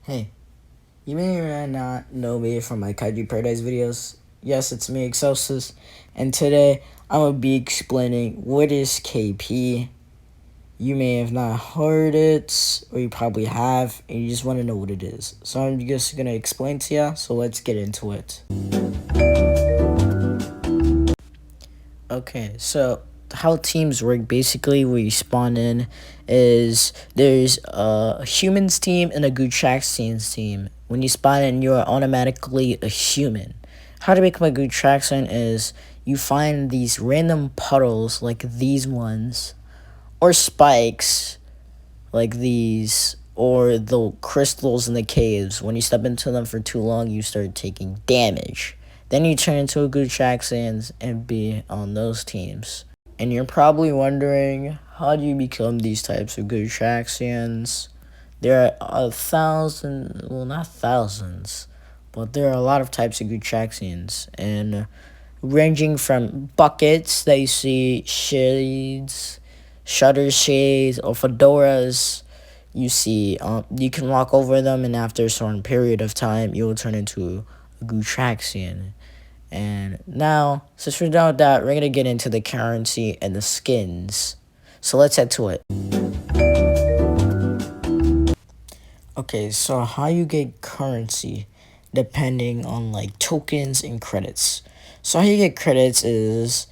Hey, you may or may not know me from my Kaiju Paradise videos. Yes, it's me, Excelsis, and today I'm going to be explaining what is KP. You may have not heard it, or you probably have, and you just want to know what it is. So I'm just going to explain to you, so let's get into it. Okay, so how teams work basically where you spawn in is there's a humans team and a Gootraxians team. When you spawn in, you're automatically a human. How to become a Gootraxian is you find these random puddles like these ones, or spikes like these, or the crystals in the caves. When you step into them for too long, you start taking damage. Then you turn into a Gootraxians and be on those teams. And you're probably wondering, how do you become these types of Gootraxians? There are well, not thousands, but there are a lot of types of Gootraxians, and ranging from buckets that you see, shades, shutter shades, or fedoras. You see, you can walk over them, and after a certain period of time, you will turn into a Gootraxian. And now, since we're done with that, we're gonna get into the currency and the skins. So let's head to it. Okay, so how you get currency depending on like tokens and credits. So how you get credits is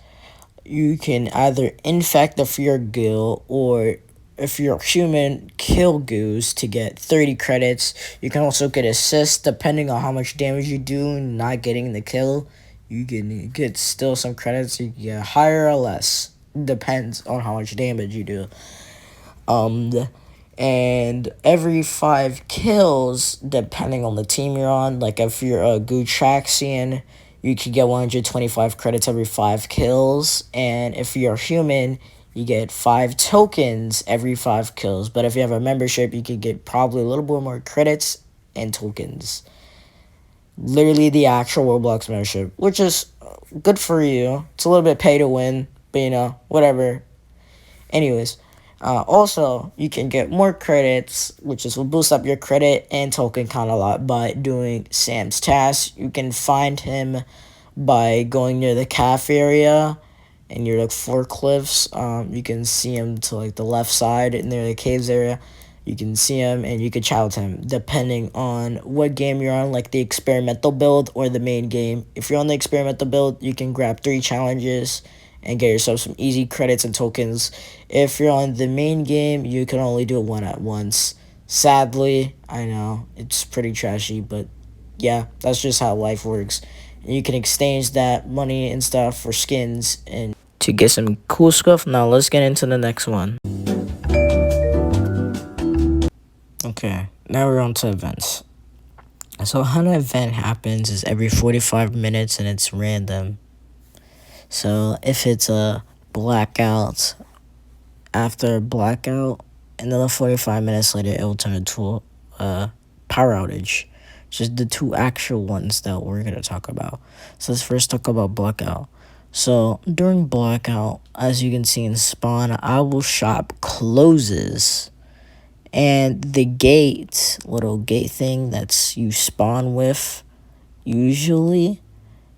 you can either infect the fear gil, or if you're human, kill goose to get 30 credits. You can also get assists depending on how much damage you do not getting the kill. You can get still some credits. You can get higher or less. Depends on how much damage you do. And every 5 kills, depending on the team you're on, like if you're a Gootraxian, you could get 125 credits every 5 kills, and if you're human, you get 5 tokens every 5 kills. But if you have a membership, you could get probably a little bit more credits and tokens. Literally the actual Roblox membership, which is good for you. It's a little bit pay to win, but whatever. Anyways, also, you can get more credits, which will boost up your credit and token count a lot by doing Sam's task. You can find him by going near the cafe area and near like 4 cliffs. You can see him to like the left side near the caves area. You can see him and you can challenge him depending on what game you're on, like the experimental build or the main game. If you're on the experimental build, you can grab 3 challenges and get yourself some easy credits and tokens. If you're on the main game, you can only do one at once. Sadly, I know, it's pretty trashy, but yeah, that's just how life works. And you can exchange that money and stuff for skins and to get some cool stuff. Now let's get into the next one. Okay, now we're on to events. So how an event happens is every 45 minutes and it's random. So if it's a blackout, after a blackout, another 45 minutes later, it will turn into a power outage. Just the 2 actual ones that we're going to talk about. So let's first talk about blackout. So during blackout, as you can see in spawn, our shop closes. And the little gate thing that's you spawn with, usually,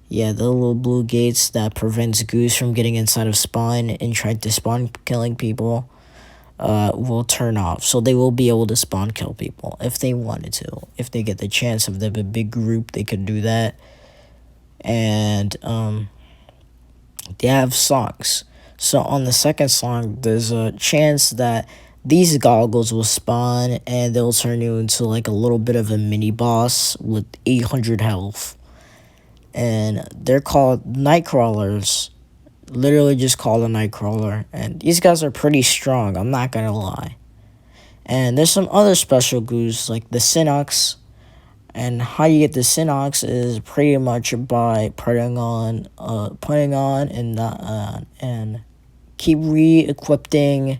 yeah, the little blue gates that prevents goose from getting inside of spawn and trying to spawn killing people, will turn off. So they will be able to spawn kill people if they wanted to. If they get the chance, if they have a big group, they could do that. And they have songs. So on the second song, there's a chance that these goggles will spawn and they'll turn you into like a little bit of a mini boss with 800 health. And they're called night crawlers. Literally just called a night crawler. And these guys are pretty strong, I'm not gonna lie. And there's some other special goos like the Synox. And how you get the Synox is pretty much by putting on and keep re-equipping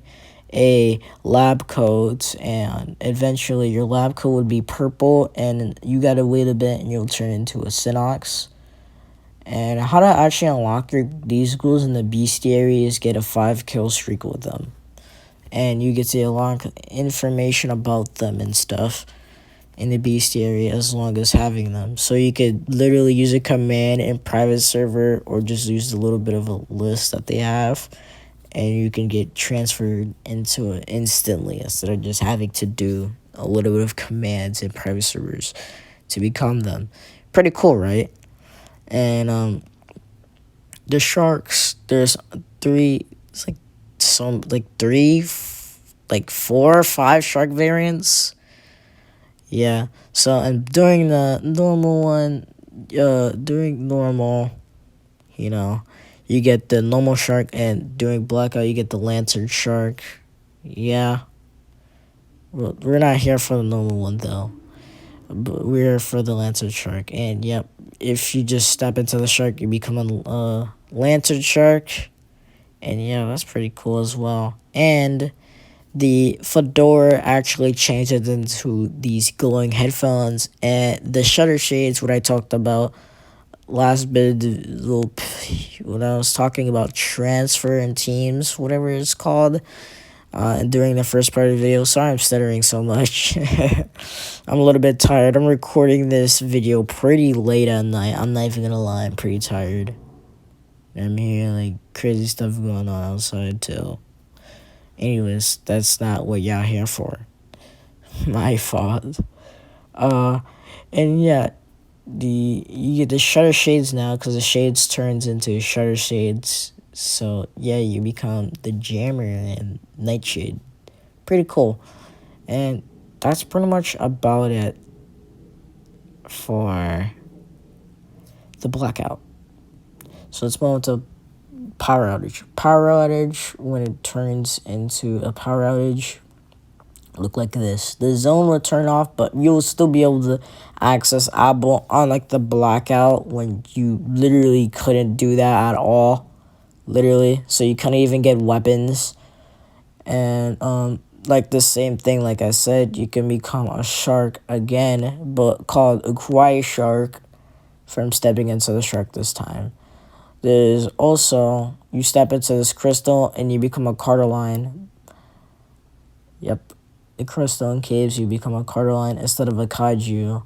a lab coat, and eventually your lab coat would be purple, and you gotta wait a bit and you'll turn into a Synox. And how to actually unlock these ghouls in the bestiary is get a 5 kill streak with them, and you get to unlock information about them and stuff. in the bestiary as long as having them. So you could literally use a command in private server or just use a little bit of a list that they have, and you can get transferred into it instantly instead of just having to do a little bit of commands in private servers to become them. Pretty cool, right? And the sharks, there's three, it's like some like three, like 4 or 5 shark variants. Yeah. So and during the normal one, during normal, you know, you get the normal shark, and during blackout you get the lantern shark. Yeah. Well, we're not here for the normal one though. But we're for the lantern shark, and yep, if you just step into the shark, you become a lantern shark, and yeah, that's pretty cool as well. And the fedora actually changes into these glowing headphones, and the shutter shades, what I talked about last bit, little when I was talking about transfer and teams, whatever it's called. During the first part of the video. Sorry I'm stuttering so much. I'm a little bit tired. I'm recording this video pretty late at night. I'm not even gonna lie, I'm pretty tired. I'm hearing like crazy stuff going on outside too. Anyways, that's not what y'all here for. My fault. And yeah, you get the shutter shades now because the shades turns into shutter shades. So yeah, you become the jammer and nightshade. Pretty cool. And that's pretty much about it for the blackout. So let's move on to power outage. Power outage, when it turns into a power outage, look like this. The zone will turn off, but you'll still be able to access Apple, unlike the blackout when you literally couldn't do that at all. Literally. So you couldn't even get weapons. And like the same thing, like I said, you can become a shark again, but called a quiet shark from stepping into the shark this time. There's also, you step into this crystal and you become a Cardoline. Yep, the crystal in caves, you become a Cardoline instead of a kaiju,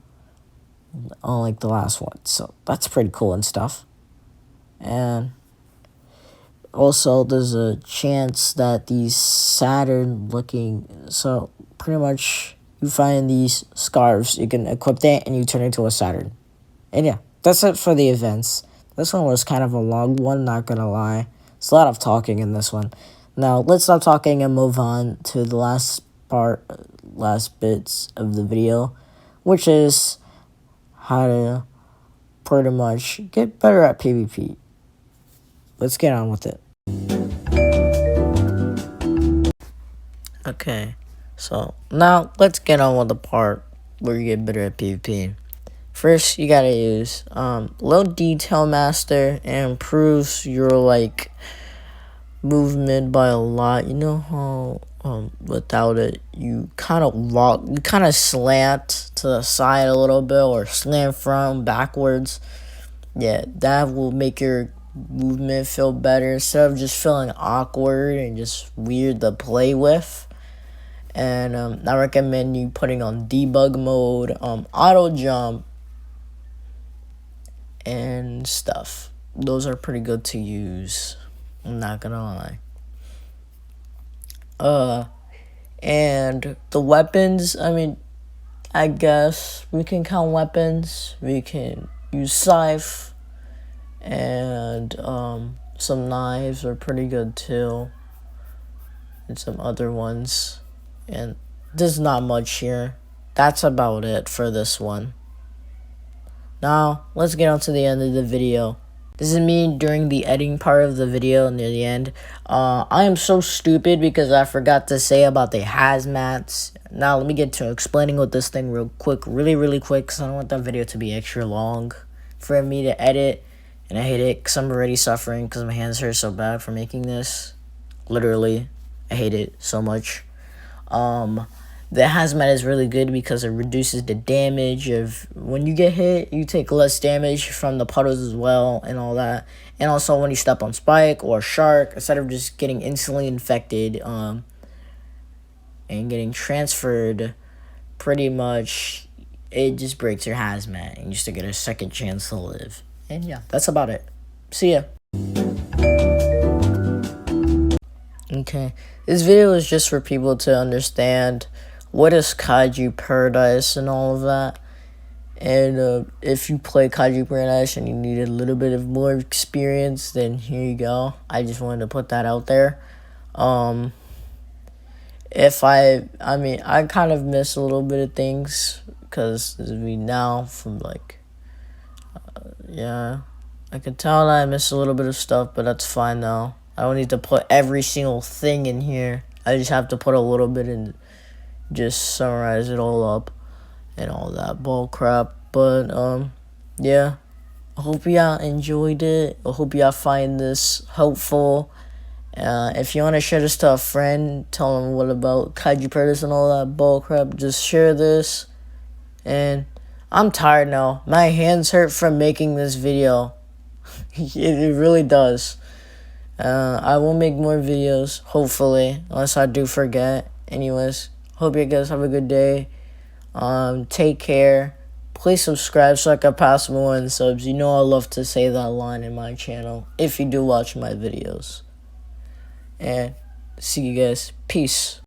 unlike the last one. So that's pretty cool and stuff. And also, there's a chance that these Saturn looking, so pretty much you find these scarves, you can equip that and you turn into a Saturn. And yeah, that's it for the events. This one was kind of a long one, not gonna lie. It's a lot of talking in this one. Now, let's stop talking and move on to the last bits of the video, which is how to pretty much get better at PvP. Let's get on with it. Okay, so now let's get on with the part where you get better at PvP. First, you gotta use low detail master, and improves your like movement by a lot. You know how without it you kind of slant to the side a little bit or slant front backwards. Yeah, that will make your movement feel better instead of just feeling awkward and just weird to play with. And I recommend you putting on debug mode, auto jump, and stuff. Those are pretty good to use, I'm not gonna lie. And the weapons, I mean, I guess we can count weapons. We can use scythe, and some knives are pretty good too, and some other ones. And there's not much here. That's about it for this one. Now, let's get on to the end of the video. This is me during the editing part of the video near the end. I am so stupid because I forgot to say about the hazmats. Now, let me get to explaining what this thing real quick. Really quick, because I don't want that video to be extra long for me to edit. And I hate it because I'm already suffering because my hands hurt so bad for making this. Literally, I hate it so much. The hazmat is really good because it reduces the damage of when you get hit. You take less damage from the puddles as well and all that. And also when you step on spike or shark, instead of just getting instantly infected and getting transferred, pretty much it just breaks your hazmat and you still get a second chance to live. And yeah, that's about it. See ya. Okay, this video is just for people to understand what is Kaiju Paradise and all of that. And if you play Kaiju Paradise and you need a little bit of more experience, then here you go. I just wanted to put that out there. If I kind of miss a little bit of things because now from yeah, I can tell that I miss a little bit of stuff, but that's fine though. I don't need to put every single thing in here. I just have to put a little bit and just summarize it all up and all that bull crap. But yeah, I hope y'all enjoyed it. I hope y'all find this helpful. If you want to share this to a friend, tell them what about Kaiju Paradise and all that bull crap. Just share this. And I'm tired now. My hands hurt from making this video. It really does. I will make more videos, hopefully, unless I do forget. Anyways, hope you guys have a good day. Take care. Please subscribe so I can pass more in subs. You know I love to say that line in my channel if you do watch my videos. And see you guys. Peace.